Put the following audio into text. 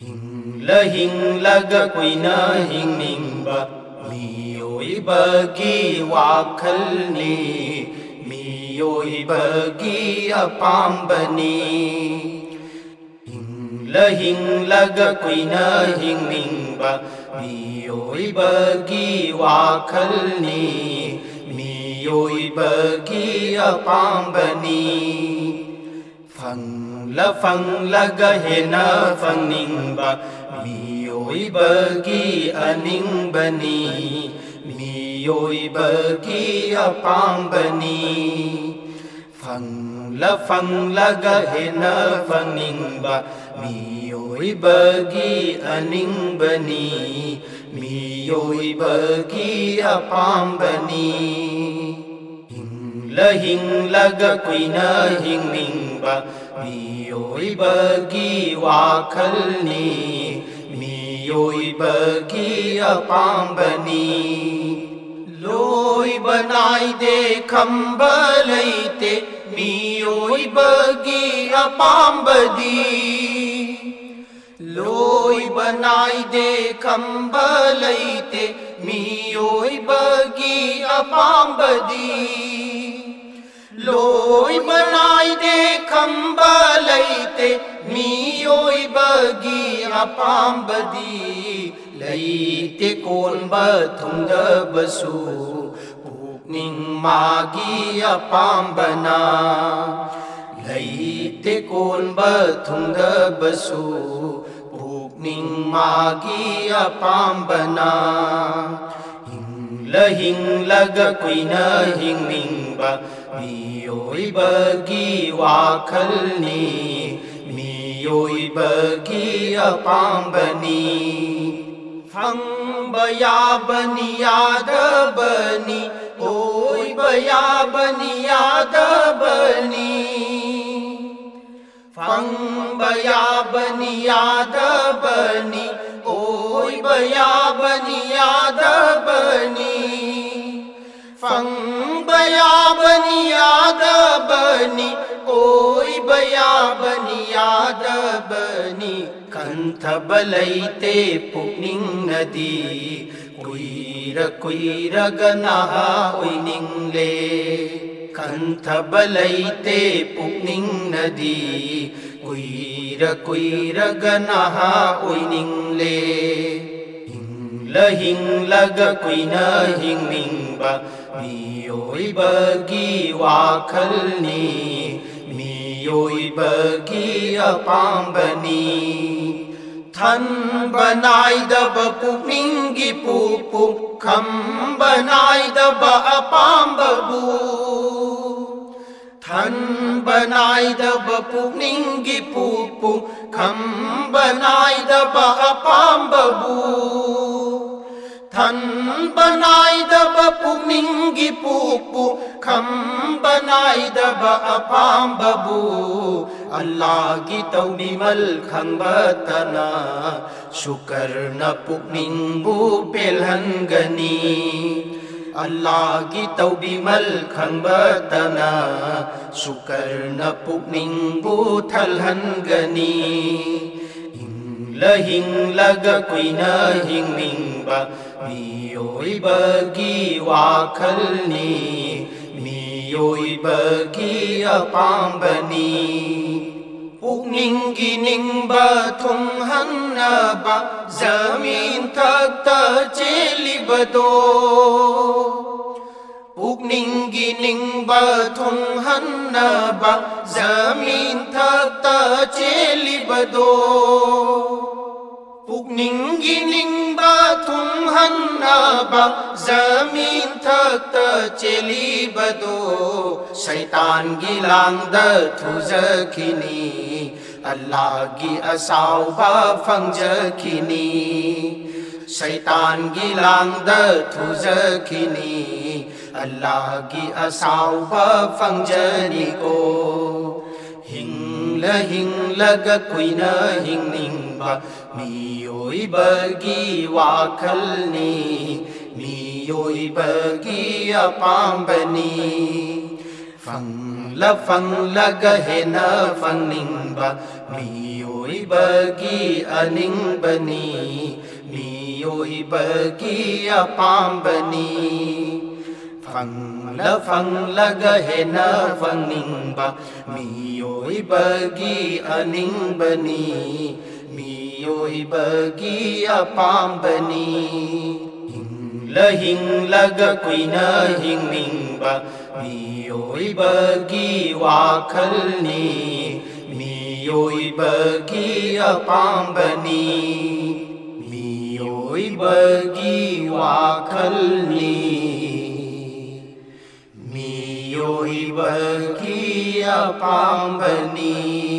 Hinglaga kuina hingningba miyoibagi wakhalni miyoibagi apambani Hinglaga kuina hingningba miyoibagi wakhalni miyoibagi apambani Fanglaga hena fangningba miyoibagi aningbani miyoibagi apambani Fanglaga hena fangningba miyoibagi aningbani miyoibagi apambani Hinglaga kuina hingningba miyoibagi wakhalni miyoibagi apambani Loiba naide khamba leite miyoibagi apambadi Loiba naide khamba leite miyoibagi apambadi Loiba naide khamba leite miyoibagi apambadi Leite konba thungdabasu pukning magi apambana Leite konba thungdabasu pukning magi apambana Hinglaga kuina hingningba miyoibagi wakhalni miyoibagi apambani Fangba yabani yadabani oiba yabani yadabani Fangba yabani yadabani oiba yabani yadabani Fangba yabani yadabani oiba yabani yadabani Kantaba leite pukning nadi kuira ganaha oiningle Kantaba leite pukning nadi kuira ganaha oiningle Hinglaga kuina hingningba miyoibagi wakhalni miyoibagi apambani Than banaidaba pukningi pupu kham banaidaba apambabu Than banaidaba pukningi pupu kham banaidaba apambabu Than banaidaba pukningi pupu kham banaidaba apambabu Allah gi tawbimal khangbatana syukarna pukningbu pelhangani Allah gi tawbimal khangbatana syukarna pukningbu thalhangani Hinglaga kuina hingningba miyoibagi wakhalni miyoibagi apambani Pukningi ningba thunghanaba zamin thakta chelibado Pukningi ningba thunghanaba zamin thakta chelibado Pukningi ningba thunghanaba zamin thakta chelibado Shaitan gi langda thujakini Allah gi asauba fangjakini Shaitan gi langda thujakini Allah gi asauba fangjani ko Hinglaga kuina hingningba miyoibagi wakhalni miyoibagi apambani ꯐꯪꯂꯒ ꯍꯦꯟꯅ ꯐꯪꯅꯤꯡꯕ ꯃꯤꯑꯣꯏꯕꯒꯤ ꯑꯅꯤꯡꯕꯅꯤ ꯃꯤꯑꯣꯏꯕꯒꯤ ꯑꯄꯥꯝꯕꯅꯤ ꯐꯪꯂꯒ ꯍꯦꯟꯅ ꯐꯪꯅꯤꯡꯕ ꯃꯤꯑꯣꯏꯕꯒꯤ ꯑꯅꯤꯡꯕꯅꯤ ꯃꯤꯑꯣꯏꯕꯒꯤ ꯑꯄꯥꯝꯕꯅꯤ ꯍꯤꯡꯂꯒ ꯀꯨꯏꯅ ꯍꯤꯡꯅꯤꯡꯕ 미요이버기 와클니 미요이버기 아밤바니 미요이버기 와클니 미요이버기 아밤바니